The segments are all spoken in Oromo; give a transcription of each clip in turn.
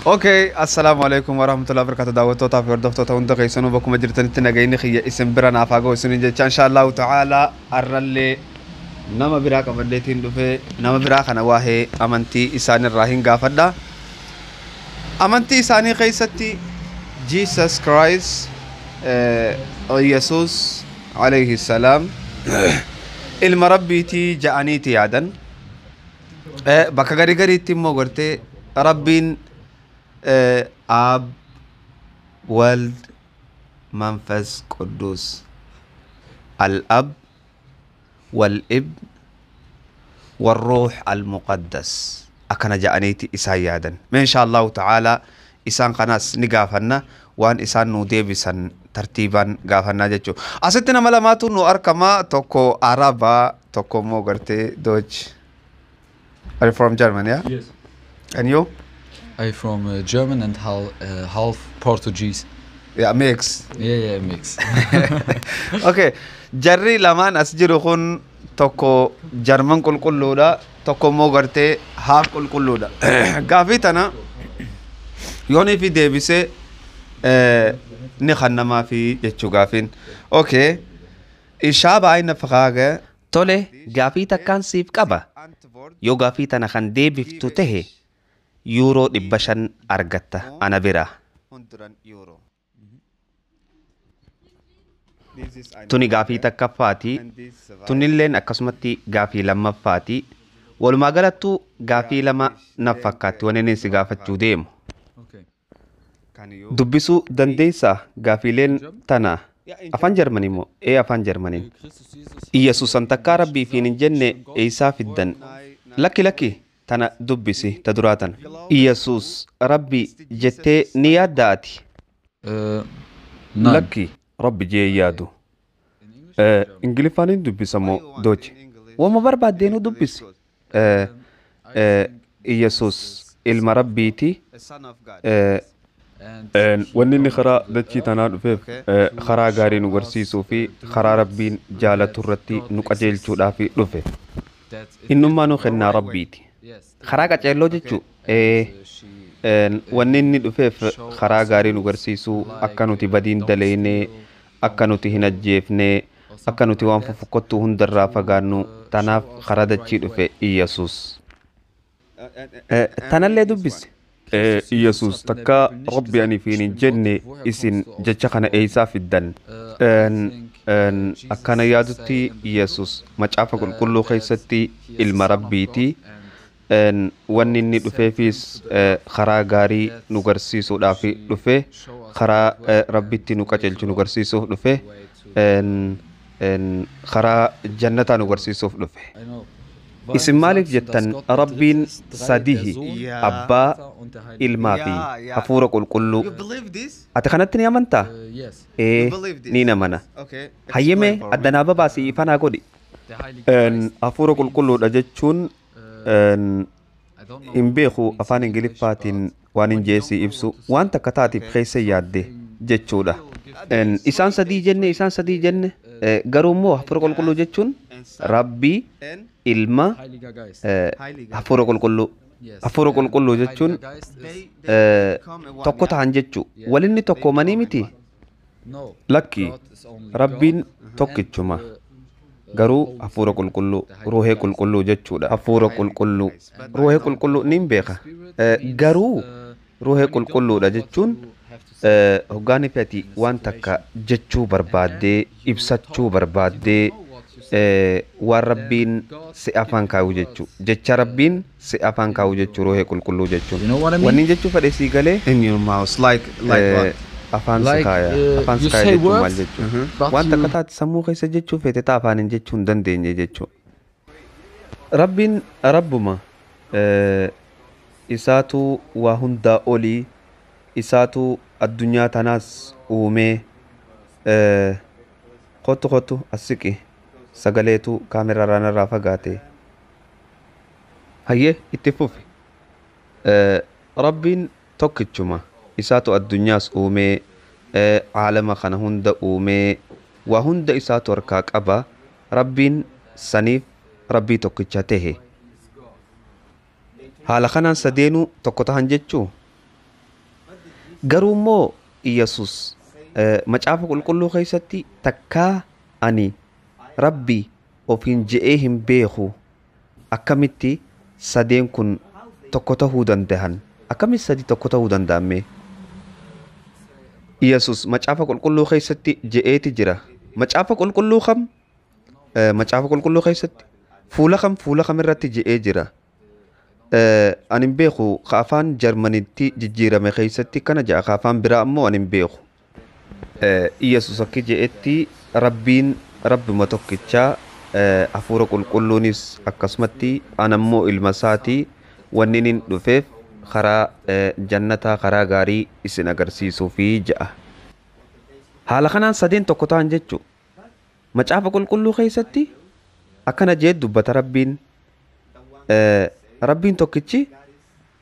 اوكي السلام عليكم ورحمه الله وبركاته دعوتو في وردفتو تون دقي سنو بكم جرتن تنغيني خي اسم برنا افاغو سنين ان شاء الله تعالى ارلي نما براك بديتين دفه نما براك انا واهي امنتي اسان الراهين غافدا امنتي اساني خيستي جيسس كرايست او يسوس عليه السلام المربيتي جانيتي يادن بكا غري غري تيمو غرتي ربين آب والد منفس قدوس الأب والابن والروح المقدس أكنا جانيتي إسايادا من شاء الله تعالى إسان قناس نقافنا وان إسان نودي بسان ترتيبا قافنا جيجو أستنا ملاماتو نو أركما توكو عربا توكو موغرتي دوج. Are you from Germany, yeah? Yes. And you? I'm from German and half Portuguese. Yeah, mix. Yeah, mix. Okay. Jarri lamaan as jiru kun tokko Jarman qulqulluudha, tokko immoo gartee haaf qulqulluudha. Gaafii tana yoonii fi deebisee ni kannamaa fi jechuu gaafiin. Okay. Ishaa baay'ina fakkaage. Tole, gaafii takkaan siif qaba. Yoo gaafii tana kan deebiftu tahe yuuroo 500 argatta ana bira. Tuni gaafii takkaffaati. Tunilleen akkasumatti gaafii lammaffaati. Walumaa galattuu gaafii lama na fakkaatti waan inni si gaafachuu deemu. Dubbisuu dandeessaa gaafiileen tana afaan Jarmanii moo afaan Jarmaniin? Iyyesuusan takkaa rabbii fi hin jenne eeysaa fiddan. Lakki tana dubbisi ta duraatan. Iyyesuus rabbi jettee ni yaaddaati. Lakki rabbi jee yaadu. Ingiliffaanin dubbisamoo doochi. Wama barbaaddeenuu dubbisi. Iyyesuus ilma rabbiiti. Wanni inni karaa dachii tanaa dhufeef karaa gaarii nu barsiisuu fi karaa rabbiin jaalatu irratti nu qajeelchuudhaaf dhufe. Innummaa nu kennaa rabbiiti. Karaa qaceelloo jechuu wanni inni dhufeef karaa gaarii nu barsiisuu akka nuti badiin daleeynee akka nuti hin ajjeefnee akka nuti waan fofokkottuu hundarraa fagaannu tanaaf karaa dachii dhufe Iyyesuus. Tanallee dubbisi. Iyyesuus takka rabbi ani fi hin jenne isin jecha kana eeysaa fiddan. Akkana yaadutti Iyyesuus macaafa qulqulluu keessatti ilma rabbiiti. Wanni inni dhufeefis karaa gaarii nu garsiisuudhaaf dhufe karaa rabbitti nu qajeelchu nu garsiisuuf dhufe karaa jannataa nu garsiisuuf dhufe. Isin maaliif jettan rabbiin sadihi abbaa ilmaa fi hafuura qulqulluu. Ati kanatti ni amantaa? Ni amana. Hayyemee addanaa babaasii ifanaa godhi. Hafuura qulqulluudha jechuun hin beeku afaan Ingiliffaatiin waan hin jeesii ibsu waan takka taatiif keessa yaadde jechuudha. Isaan sadii jenne garuu immoo hafuura qulqulluu jechuun rabbii ilma hafuura qulqulluu. Hafuura qulqulluu jechuun tokko ta'an jechuu. Walinni tokko manii miti. Lakki rabbiin tokkichuma. Garuu hafuura qulqulluu ruuhee qulqulluu jechuudha. Hafuura qulqulluu ruuhee qulqulluu niin beeka. Garuu ruuhee qulqulluudha jechuun hoggaan ifati waan takka jechuu barbaaddee ibsachuu barbaaddee waan rabbiin si afaan kaa'u jechuu. Jecha rabbiin si afaan kaa'u jechuu ruuhee qulqulluu jechuun. Wanni jechuu fedhe sii galee In your mouth, like what? afaan sikaya afaan sikaya jechuun maal jechuun waan takka taate sammuu keessa jechuu feete taa afaanin jechuu hin dandeenye jechuu. Rabbiin rabbuma isaatu waa hundaa olii isaatu addunyaa tanaas uumee kottu as siqi sagaleetu kaameraa irraa fagaate. Hayyee itti fufi. Rabbiin tokkichuma. Isaatu addunyaas uumee caalama kana hunda uumee waa hunda isaatu harkaa qaba. Rabbiin saniif rabbii tokkicha tahe. haala kanaan sadeenuu tokko tahan jechuu garuu immoo Iyesus macaafa qulqulluu keessatti takkaa ani rabbi ofiin je'ee hin beeku akkamitti sadeen kun tokko tahuu danda'an akkamitti sadii tokko tahuu danda'ame Iyesus macaafa qulqulluu keessatti je'eeti jira macaafa qulqulluu keessatti fuula kam irratti je'ee jira ani hin beeku afaan jarmanitti jijjiirame keessatti kana ja'a afaan biraa ammoo ani hin beeku Iyesus akka je'etti rabbuma tokkichaa hafuura qulqulluunis akkasumatti anammoo ilma isaatii wanni inni dhufeef karaa jannataa karaa gaarii isin agarsiisuufi ja'a haala kanaan sadeen tokko ta'an jechuu macaafa qulqulluu keessatti akkana jee dubbata rabbiin tokkichi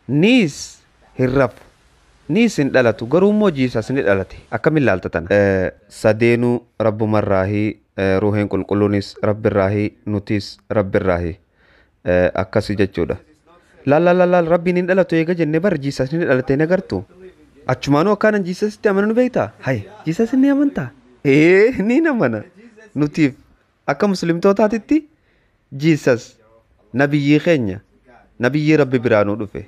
niis hin rafu niis hin dhalatu garuu immoo Jiisas ni dhalate akkamiin laaltatan sadeenuu rabbumarraahi ruuheen qulqulluunis rabbirraahi nutis rabbirraahi akkasi jechuudha laal rabbiin hin dhalatu eega jenne bar Jiisas ni dhalate hin agartu achumaanuu akkaanan Jiisasitti amananu beektaa hay Jiisas ni amantaa ni amana nutiif akka muslimtootaatitti Jiisas nabiyyii keenya nabiyyii rabbi biraanuu dhufe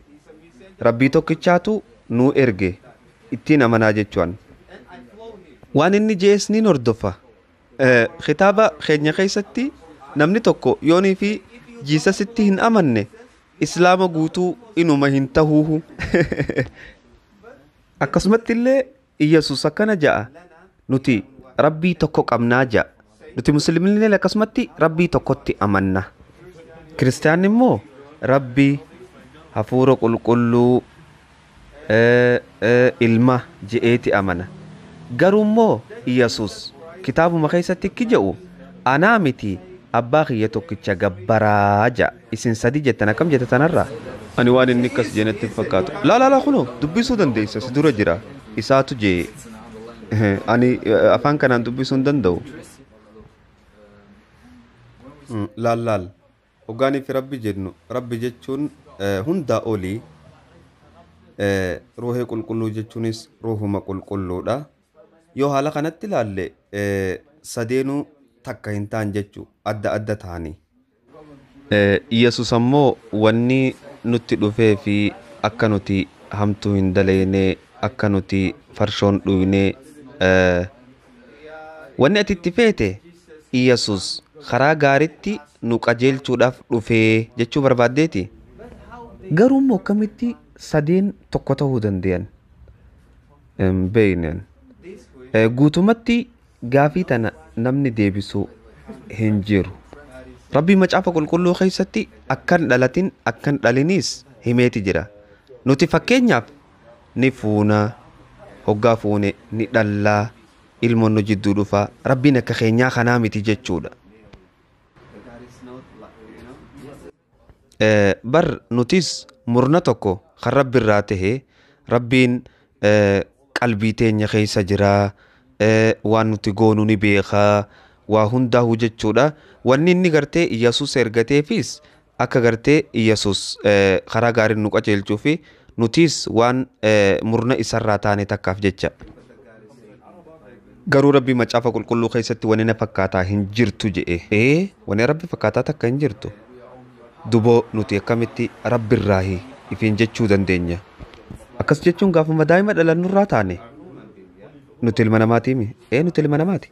rabbii tokkichaatu nuu erge ittiin amanaa jechuun waan inni jees ni hordofa kitaaba keenya keessatti namni tokko yoonii fi Jiisasitti hin amanne islaama guutuu inuma hin tahuuhu akkasumatti illee Iyesus akkana ja'a nuti rabbii tokko qabnaa ja'a nuti musliimni akkasumatti rabbii tokkotti amanna kiristaanni immoo rabbii hafuura qulqulluu ilma je'eeti amana garuu immoo Iyesus kitaabuma keessatti akki jedhu anaa miti abbaa kiyya tokkicha gabbaraa ja'a isin sadii jettan akkam jetta tanarraa ani waan inni akkas jeenetti fakkaatu laa kunoo dubbisuu dandeessa si dura jira isaatu jee ani afaan kanaan dubbisuu hin danda'u laal ogaaniif rabbi jennu rabbi jechuun hundaa olii ruuhee qulqulluu jechuunis ruuhuma qulqulluudha yoo haala kanatti ilaalle sadeenuu takka hin ta'an jechuu adda ta'anii Iyesus ammoo wanni nutti dhufee fi akka nuti hamtuu hin daleene akka nuti farshoon dhuyne wanni ati itti feete Iyesus karaa gaaritti nu qajeelchuudhaaf dhufee jechuu barbaaddeeti garuu immoo akkamitti sadeen tokko ta'uu danda'an beeynen guutumatti gaafii tana namni deebisuu hin jiru rabbii macaafa qulqulluu keessatti akkan dhalatin akkan dhaliniis himeeti jira nuti fakkeenyaaf ni fuuna hoggaa fuune ni dhallaa ilmoon nu jidduu dhufaa rabbiin akka keenyaa kanaa miti jechuudha bar nutis murna tokko kan rabbi irraa tahee rabbiin qalbii teenya keessa jiraa waan nuti goonuu ni beekaa waa hundaa'u jechuudha wanni inni gartee Iyesus ergateefis akka gartee Iyesus karaa gaarii nu qajeelchuu fi nutis waan murna isarraa taane takkaaf jecha garuu rabbi macaafa qulqulluu keessatti wanni na fakkaataa hin jirtu je'e wanni rabbi fakkaataa takka hin jirtu duboo nuti akkamitti rabbirraahi ifiin jechuu dandeenya akkas jechuun gaafuma daa'ima dhalannurraa taane nuti ilma namaatiimi nuti ilma namaati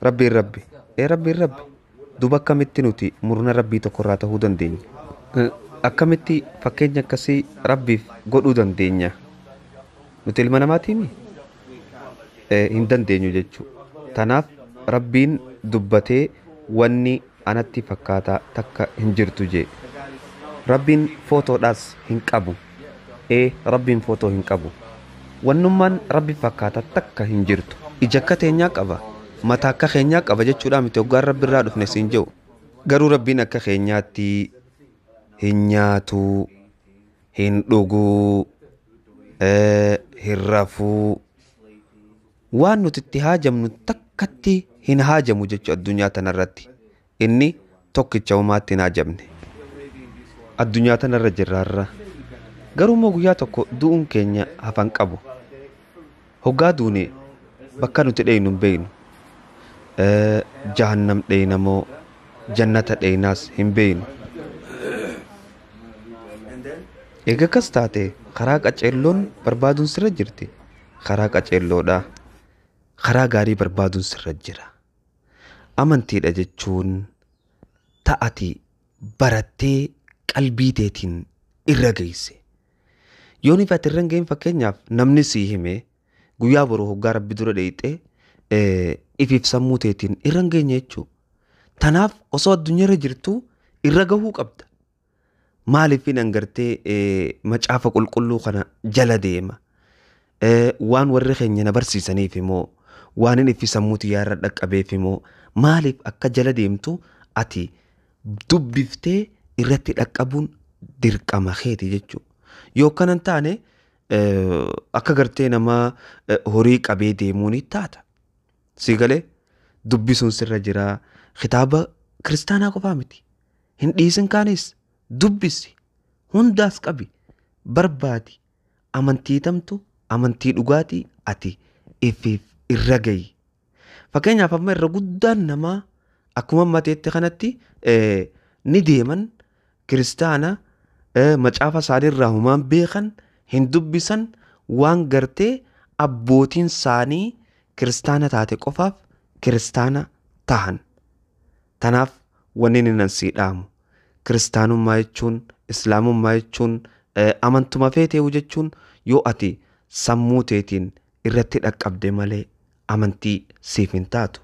rabbiin rabbi duba akkamitti nuti murna rabbii tokkorraa tahuu dandeenya akkamitti fakkeenya akkasii rabbiif godhuu dandeenya nuti ilma namaatiimi hin dandeenyu jechuu tanaaf rabbiin dubbatee wanni anatti fakkaataa takka hin jirtu jee rabbiin footoodhaas hin qabu rabbiin footoo hin qabu wannummaan rabbi fakkaata takka hin jirtu ija akka teenyaa qaba mataa akka keenyaa qaba jechuudha miti hoggaan rabbi irraa dhufne siin jedhu garuu rabbiin akka keenyaatti hin nyaatuu hin dhuguu hin rafuu waan nuti itti haajamnu takkatti hin haajamu jechuu addunyaa tanarratti inni tokkicha uumaatti hin haajamne addunyaa tanarra jirraarra Garuu immoo guyyaa tokko du'uun keenya hafan qabu. Hoggaa duune bakka nuti dheynu hin beeynu. Jahannam dheyna moo jannata dheynaas hin beeynu. Egaa akkas taate karaa qaceelloon barbaaduun sirra jirti. Karaa qaceelloodha. Karaa gaarii barbaaduun sirra jira. Amantiidha jechuun ta'ati barattee qalbii teetiin irra geesse. Yoon ifatti irra hin geenye fakkeenyaaf namni sii hime guyyaa boruu hoggaa rabbi dura dheeyxee ifiif sammuu teetiin irra hin geenye jechuudha. Tanaaf osoo addunyaa irra jirtuu irra gahuu qabda. Maaliif hin angartee macaafa qulqulluu kana jala deema? Waan warri keenya na barsiisaniif immoo waan inni ifi sammuuti yaarra dhaqqabeef immoo maaliif akka jala deemtu ati dubbiftee irratti dhaqqabuun dirqama keeti jechuudha. Yoo kanan taane akka gartee namaa horii qabee deemuun taata. Sigalee dubbisuun sirra jira. Kitaaba kiristaanaa qofaa miti. Hin dhiisin kaanis dubbisi. Hundaas qabi. Barbaadi. Amantii tamtu amantii dhugaatii ati ifiif irra gayi. Fakkeenyaaf amma irra guddaan namaa akkuma mateetti kanatti ni deeman kiristaana macaafa isaaniirraa humaan beekan hin dubbisan waan gartee abbootiin isaanii kiristaana taate qofaaf kiristaana tahan. Tanaaf wanni inni nan sii dhaamu kiristaanummaa jechuun islaamummaa jechuun amantuma feeteewu jechuun yoo ati sammuu teetiin irratti dhaqqabde malee amantii siif hin taatu.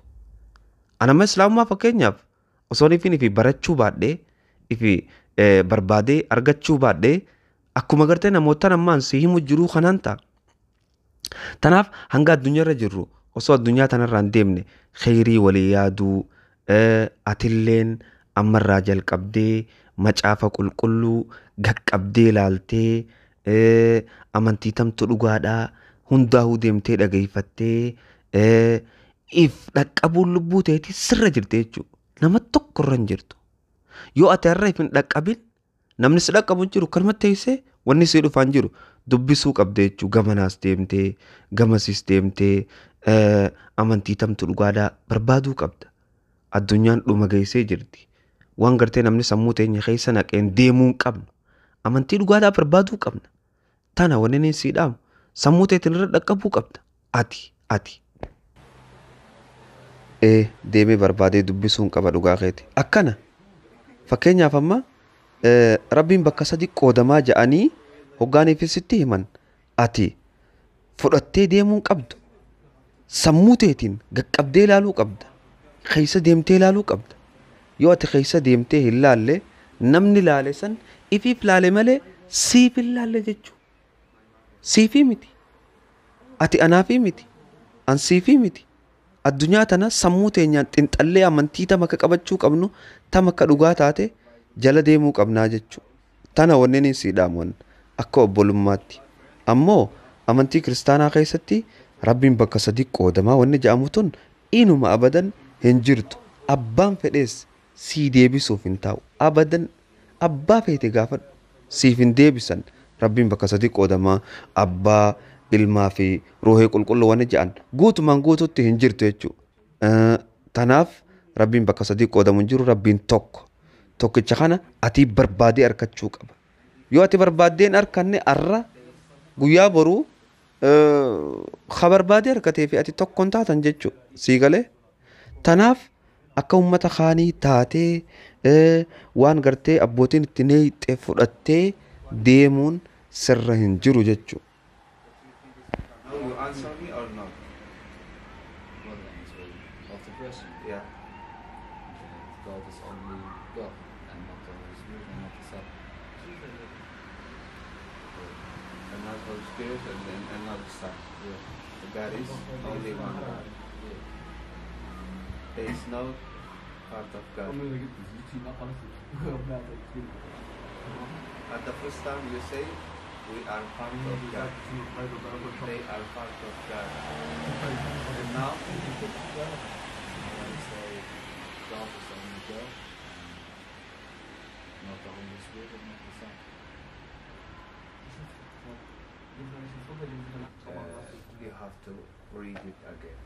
Anama islaamummaa fakkeenyaaf osoo ifi barachuu baadhee ifi barbaadee argachuu baadhee akkuma gartee namoota namaan si himu jiruu kanaan ta'a. Tanaaf hanga addunyaa irra jirru osoo addunyaa tanarraan deemne kheyrii walii yaaduu atilleen ammarraa jalqabdee macaafa qulqulluu gaqqabdee ilaaltee amantii tamtu dhugaadhaa hundaa'uu deemtee dhageeffattee if dhaqqabuun lubbuu teetii sirra jirte jechuudha. Nama tokko irra hin jirtu. Yoo ati har'a if hin dhaqqabin namni si dhaqqabu hin jiru kanumatti teessee wanni si dhufaan jiru dubbisuu qabde jechuudha. Gamanaas deemtee gamasiis deemtee amantii tamtu dhugaadhaa barbaaduu qabda. Addunyaan dhuma geessee jirti. Waan gartee namni sammuu teenya keessa naqeen deemuu hin qabnu. Amantii dhugaadhaa barbaaduu qabna. Tana wanni inni sii dhaamu sammuu teetiin irra dhaqqabuu qabda. Ati. Deemee barbaadee dubbisuun qaba dhugaa keeti. Akkana fakkeenyaaf amma rabbiin bakka sadi qoodamaa ja'anii hoggaaniifis sitti himan ati fudhattee deemuun qabdu. Sammuu teetiin gaqqabdee ilaaluu qabda. Keessa deemtee ilaaluu qabda. Yoo ati keessa deemtee hin laalle namni laale san ifiif laale malee siif hin laalle jechuudha. Siifii miti. Ati anaafii miti. An siifii miti. Addunyaa tana sammuu teenyaan xinxallee amantii tam akka qabachuu qabnu tam akka dhugaa taate jala deemuu qabnaa jechuudha. Tana wanneen sii dhaamu akka obbolummaatti. Ammoo amantii kiristaanaa keessatti rabbiin bakka sadi qoodamaa wanni jedhamu tun inuma abadan hin jirtu. Abbaan fedhees sii deebisuuf hin taa'u. Abadan abbaa feete gaafadhu siif hin deebisan. Rabbiin bakka sadi qoodamaa abbaa ilmaa fi ruuhee qulqulluu wanni jedhan guutumaan guututti hin jirtu jechuudha. Tanaaf rabbiin bakka sadii qoodamu hin jiru. Rabbiin tokkicha kana ati barbaadee arkachuu qaba. Yoo ati barbaaddeen arkanne arra guyyaa boruu ka barbaadee arkatee fi ati tokkoon taatan jechuudha. Sii galee tanaaf akka uummata kaanii taatee waan gartee abbootiin itti neeyxee fudhattee deemuun sirra hin jiru jechuudha. You answer me or not? What answer of the question? Yeah. God is only God and not the Holy Spirit and not the Son. And not Holy Spirit and not the Son. Yeah. The God is only one God. Yeah. There is no part of God. At the first time you say we are part of God. They are part of God. And now When I say God is only God, not the Holy Spirit and not the Son. You have to read it again.